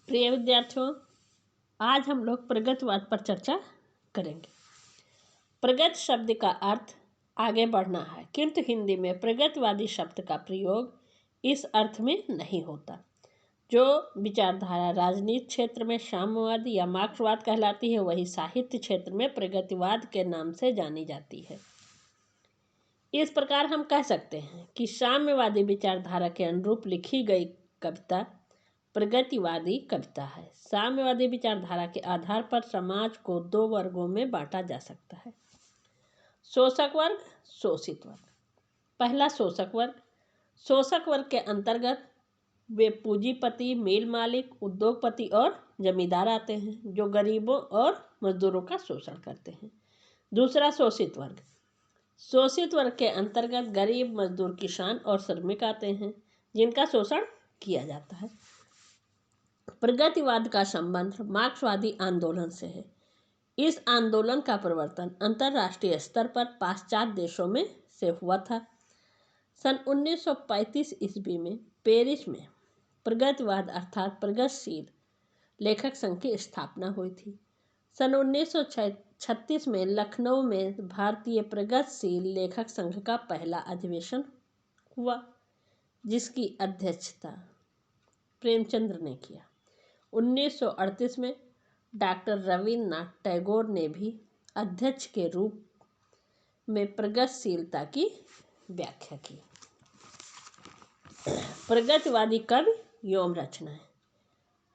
प्रिय विद्यार्थियों, आज हम लोग प्रगतिवाद पर चर्चा करेंगे। प्रगति शब्द का अर्थ आगे बढ़ना है, किंतु हिंदी में प्रगतिवादी शब्द का प्रयोग इस अर्थ में नहीं होता। जो विचारधारा राजनीति क्षेत्र में साम्यवाद या मार्क्सवाद कहलाती है, वही साहित्य क्षेत्र में प्रगतिवाद के नाम से जानी जाती है। इस प्रकार हम कह सकते हैं कि साम्यवादी विचारधारा के अनुरूप लिखी गई कविता प्रगतिवादी कविता है। साम्यवादी विचारधारा के आधार पर समाज को दो वर्गों में बांटा जा सकता है, शोषक वर्ग, शोषित वर्ग। पहला शोषक वर्ग। शोषक वर्ग के अंतर्गत वे पूंजीपति, मिल मालिक, उद्योगपति और जमींदार आते हैं, जो गरीबों और मजदूरों का शोषण करते हैं। दूसरा शोषित वर्ग। शोषित वर्ग के अंतर्गत गरीब, मजदूर, किसान और श्रमिक आते हैं, जिनका शोषण किया जाता है। प्रगतिवाद का संबंध मार्क्सवादी आंदोलन से है। इस आंदोलन का प्रवर्तन अंतर्राष्ट्रीय स्तर पर पाश्चात्य देशों में से हुआ था। सन 1935 ईस्वी में पेरिस में प्रगतिवाद अर्थात प्रगतिशील लेखक संघ की स्थापना हुई थी। सन 1936 में लखनऊ में भारतीय प्रगतिशील लेखक संघ का पहला अधिवेशन हुआ, जिसकी अध्यक्षता प्रेमचंद्र ने किया। 1938 में डॉक्टर रविन्द्रनाथ टैगोर ने भी अध्यक्ष के रूप में प्रगतिशीलता की व्याख्या की। प्रगतिवादी कवि एवं रचनाएं।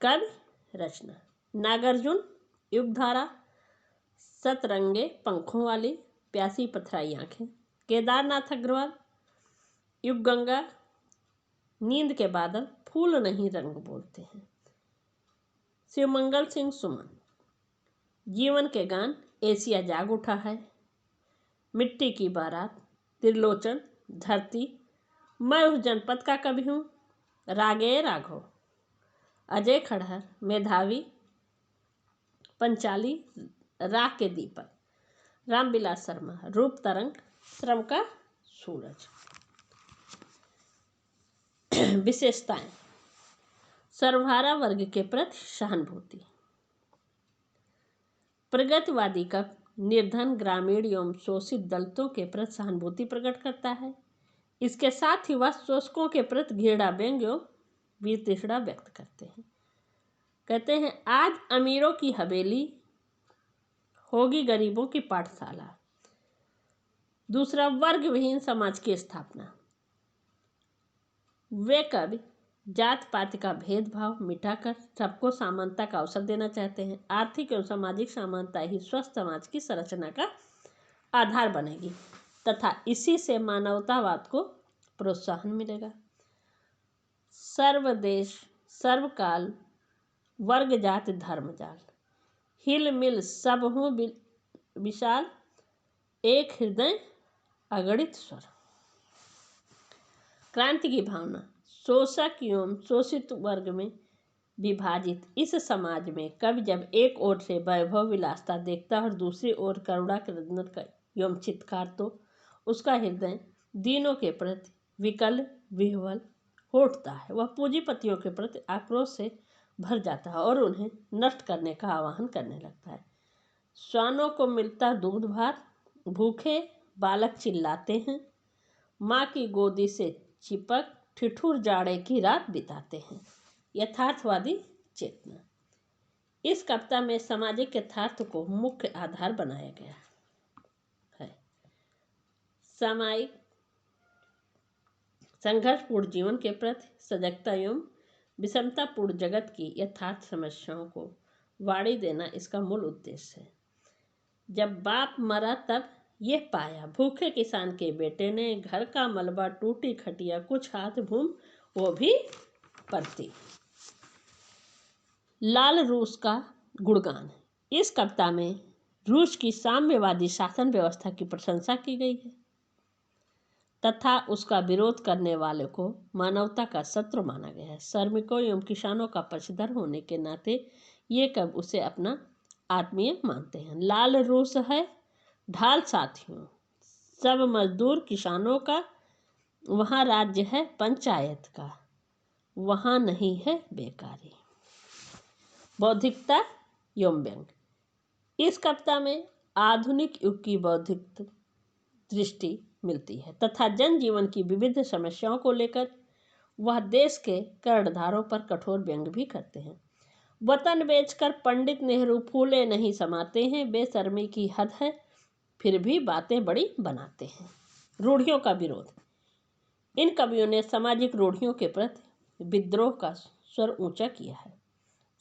कवि रचना: नागार्जुन, युगधारा, सतरंगे पंखों वाली, प्यासी पथराई आंखें। केदारनाथ अग्रवाल, युगगंगा, नींद के बादल, फूल नहीं रंग बोलते हैं। शिवमंगल सिंह सुमन, जीवन के गान, एशिया जाग उठा है, मिट्टी की बारात, त्रिलोचन, धरती, मैं उस जनपद का कवि हूँ, रागे राघव, अजय खड़हर, मेधावी, पंचाली, राह के दीपक, रामविलास शर्मा, रूप तरंग, श्रम का सूरज। विशेषताएं: सर्वहारा वर्ग के प्रति सहानुभूति। प्रगतिवादी का निर्धन, ग्रामीण एवं शोषित दलितों के प्रति सहानुभूति प्रकट करता है। इसके साथ ही वह शोषकों के प्रति घृणा, व्यंग्य एवं वितृष्णा व्यक्त करते हैं। कहते हैं, आज अमीरों की हवेली, होगी गरीबों की पाठशाला। दूसरा, वर्ग विहीन समाज की स्थापना। वे कवि जात पात का भेदभाव मिटाकर सबको समानता का अवसर देना चाहते हैं। आर्थिक एवं सामाजिक समानता ही स्वस्थ समाज की संरचना का आधार बनेगी तथा इसी से मानवतावाद को प्रोत्साहन मिलेगा। सर्वदेश सर्वकाल वर्ग जात धर्म जाल, हिल मिल सब हूँ विशाल, एक हृदय अगणित स्वर। क्रांति की भावना। शोषक एवं शोषित वर्ग में विभाजित इस समाज में कवि जब एक ओर से वैभव विलासता देखता और दूसरी ओर करुणा क्रंदन एवं चित्कार, तो उसका हृदय दीनों के प्रति विकल विह्वल हो उठता है। वह पूंजीपतियों के प्रति आक्रोश से भर जाता है और उन्हें नष्ट करने का आह्वान करने लगता है। श्वानों को मिलता दूध भात, भूखे बालक चिल्लाते हैं, माँ की गोदी से चिपक ठिठुर जाड़े की रात बिताते हैं। यथार्थवादी चेतना। इस कविता में सामाजिक यथार्थ को मुख्य आधार बनाया गया है। सामायिक संघर्षपूर्ण जीवन के प्रति सजगता एवं विषमतापूर्ण जगत की यथार्थ समस्याओं को वाणी देना इसका मूल उद्देश्य है। जब बाप मरा तब ये पाया, भूखे किसान के बेटे ने, घर का मलबा टूटी खटिया, कुछ हाथ भूम वो भी परती। लाल रूस का गुणगान। इस कविता में रूस की साम्यवादी शासन व्यवस्था की प्रशंसा की गई है तथा उसका विरोध करने वाले को मानवता का शत्रु माना गया है। श्रमिकों एवं किसानों का पक्षधर होने के नाते ये कवि उसे अपना आत्मीय मानते हैं। लाल रूस है ढाल साथियों, सब मजदूर किसानों का, वहाँ राज्य है पंचायत का, वहाँ नहीं है बेकारी। बौद्धिकता एवं व्यंग। इस कविता में आधुनिक युग की बौद्धिक दृष्टि मिलती है तथा जनजीवन की विविध समस्याओं को लेकर वह देश के कर्णधारों पर कठोर व्यंग भी करते हैं। वतन बेचकर पंडित नेहरू फूले नहीं समाते हैं, बेशर्मी की हद है फिर भी बातें बड़ी बनाते हैं। रूढ़ियों का विरोध। इन कवियों ने सामाजिक रूढ़ियों के प्रति विद्रोह का स्वर ऊंचा किया है।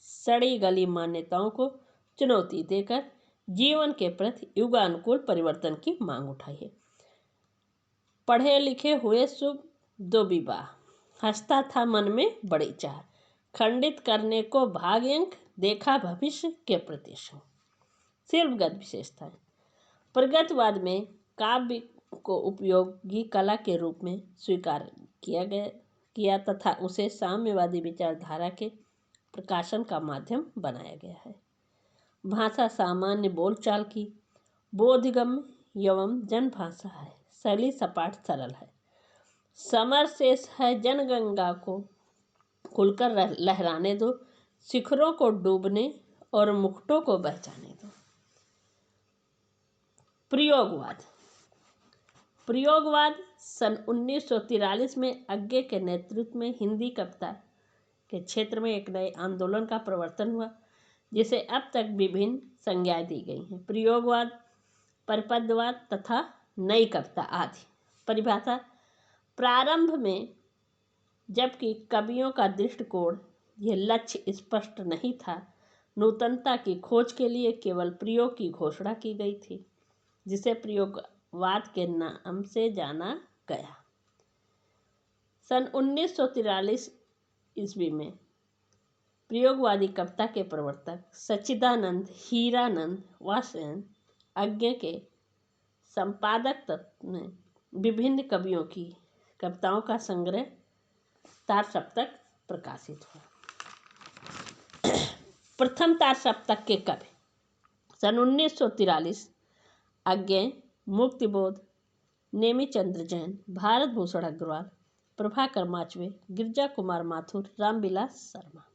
सड़ी गली मान्यताओं को चुनौती देकर जीवन के प्रति युगानुकूल परिवर्तन की मांग उठाई है। पढ़े लिखे हुए शुभ दो विवाह, हंसता था मन में बड़ी चाह, खंडित करने को भाग्यंक देखा भविष्य के प्रत्याशा। शिल्पगत विशेषताएं। प्रगतवाद में काव्य को उपयोगी कला के रूप में स्वीकार किया तथा उसे साम्यवादी विचारधारा के प्रकाशन का माध्यम बनाया गया है। भाषा सामान्य बोलचाल की बोधगम्य एवं जनभाषा है। शैली सपाट सरल है। समर शेष है जनगंगा को खुलकर लहराने दो, शिखरों को डूबने और मुकुटों को बहचाने दो। प्रयोगवाद। प्रयोगवाद सन 1943 में अज्ञे के नेतृत्व में हिंदी कविता के क्षेत्र में एक नए आंदोलन का प्रवर्तन हुआ, जिसे अब तक विभिन्न संज्ञाएं दी गई हैं। प्रयोगवाद, परिपदवाद तथा नई कविता आदि। परिभाषा। प्रारंभ में जबकि कवियों का दृष्टिकोण यह लक्ष्य स्पष्ट नहीं था, नूतनता की खोज के लिए केवल प्रयोग की घोषणा की गई थी, जिसे प्रयोगवाद के नाम से जाना गया। सन 1943 ईस्वी में प्रयोगवादी कविता के प्रवर्तक सच्चिदानंद हीरानंद वासयन अज्ञे के संपादक तत्व में विभिन्न कवियों की कविताओं का संग्रह तार सप्तक प्रकाशित हुआ। प्रथम तार सप्तक के कवि सन 1943 अज्ञे, मुक्तिबोध, नेमिचंद्र जैन, भारत भूषण अग्रवाल, प्रभाकर माचवे, गिरजा कुमार माथुर, रामविलास शर्मा।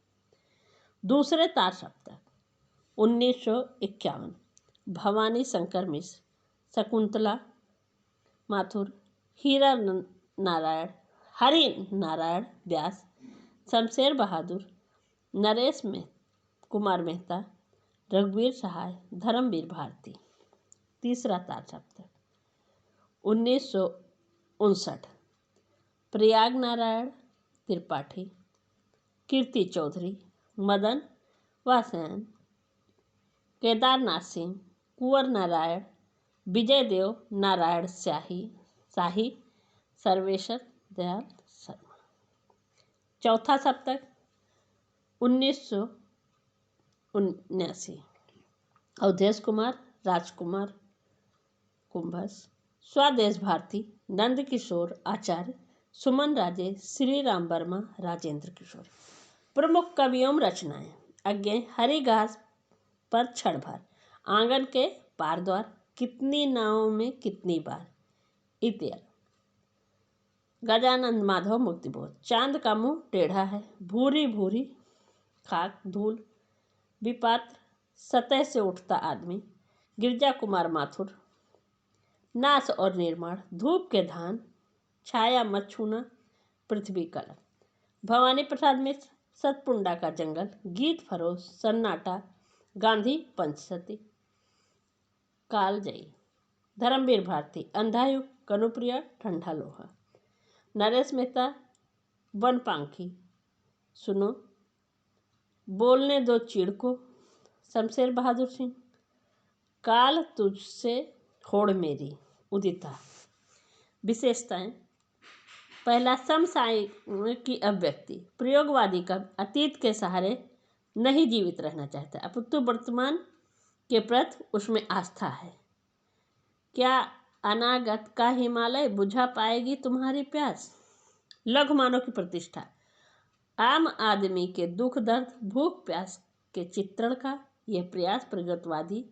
दूसरे तार सप्तक 1951 भवानी शंकर मिश्र, शकुंतला माथुर, हीरा नारायण, हरि नारायण व्यास, शमशेर बहादुर, नरेश कुमार मेहता, रघुवीर सहाय, धर्मवीर भारती। तीसरा तार सप्तक 1959 प्रयाग नारायण त्रिपाठी, कीर्ति चौधरी, मदन वासयन, केदारनाथ सिंह, कुंवर नारायण, विजय देव नारायण शाही, सर्वेश्वर दयाल शर्मा। चौथा सप्तक 1979 अवधेश कुमार, राजकुमार कुंभस, स्वदेश भारती, नंद किशोर आचार्य, सुमन राजे, श्री राम वर्मा, राजेंद्र किशोर। प्रमुख कवियों रचनाएं। अज्ञे, हरी घास पर क्षण भर, आंगन के पार द्वार, कितनी नावों में कितनी बार, इत्यादि। गजानंद माधव मुक्तिबोध, चांद का मुंह टेढ़ा है, भूरी भूरी खाक धूल, विपात्र, सतह से उठता आदमी, गिरजा कुमार माथुर, नाश और निर्माण, धूप के धान, छाया मत छूना, पृथ्वी कलम, भवानी प्रसाद मिश्र, सतपुंडा का जंगल, गीत फरोश, सन्नाटा, गांधी पंचसती, कालजयी, धर्मवीर भारती, अंधायुग, कनुप्रिया, ठंडा लोहा, नरेश मेहता, बनपांखी, सुनो, बोलने दो चीड़ को, शमशेर बहादुर सिंह, काल तुझसे होड़ मेरी, उदिता। विशेषताएं। पहला, समसामयिक की अभिव्यक्ति। प्रयोगवादी कवि अतीत के सहारे नहीं जीवित रहना चाहता, अपितु वर्तमान के प्रति उसमें आस्था है। क्या अनागत का हिमालय बुझा पाएगी तुम्हारी प्यास। लघु मानव की प्रतिष्ठा। आम आदमी के दुख दर्द भूख प्यास के चित्रण का यह प्रयास प्रगतवादी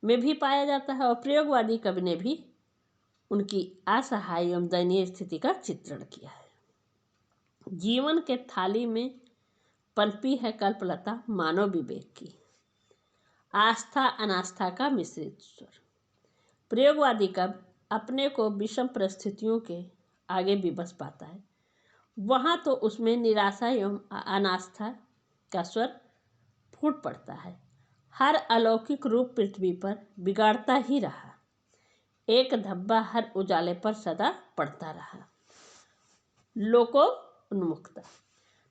में भी पाया जाता है और प्रयोगवादी कवि ने भी उनकी असहाय एवं दयनीय स्थिति का चित्रण किया है। जीवन के थाली में पनपी है कल्पलता मानव विवेक की। आस्था अनास्था का मिश्रित स्वर। प्रयोगवादी कब अपने को विषम परिस्थितियों के आगे विवश पाता है, वहाँ तो उसमें निराशा एवं अनास्था का स्वर फूट पड़ता है। हर अलौकिक रूप पृथ्वी पर बिगाड़ता ही रहा, एक धब्बा हर उजाले पर सदा पड़ता रहा। लोको उन्मुखता।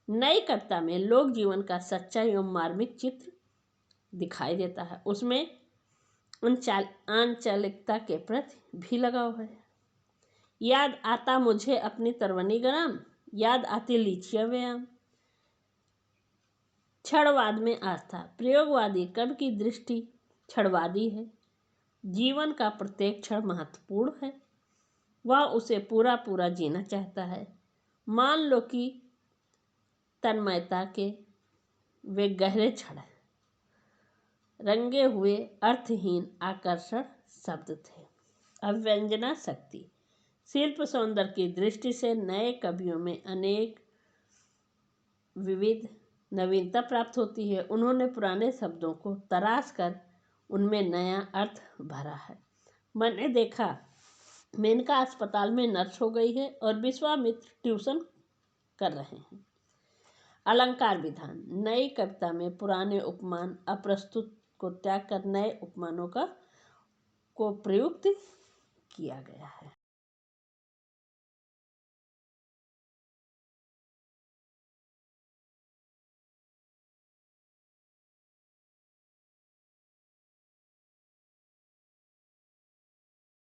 नई कविता में लोक जीवन का सच्चा एवं मार्मिक चित्र दिखाई देता है। उसमें आंचलिकता के प्रति भी लगाव है। याद आता मुझे अपनी तरवनी ग्राम, याद आती लीचियां व्यायाम। क्षणवाद में आस्था। प्रयोगवादी कवि की दृष्टि क्षणवादी है। जीवन का प्रत्येक क्षण महत्वपूर्ण है, वह उसे पूरा पूरा जीना चाहता है। मान लो कि तन्मयता के वे गहरे क्षण रंगे हुए अर्थहीन आकर्षण शब्द थे। अव्यंजना शक्ति। शिल्प सौंदर्य की दृष्टि से नए कवियों में अनेक विविध नवीनता प्राप्त होती है। उन्होंने पुराने शब्दों को तराश कर उनमें नया अर्थ भरा है। मैंने देखा मेनका अस्पताल में नर्स हो गई है और विश्वामित्र ट्यूशन कर रहे हैं। अलंकार विधान। नई कविता में पुराने उपमान अप्रस्तुत को त्याग कर नए उपमानों को प्रयुक्त किया गया है।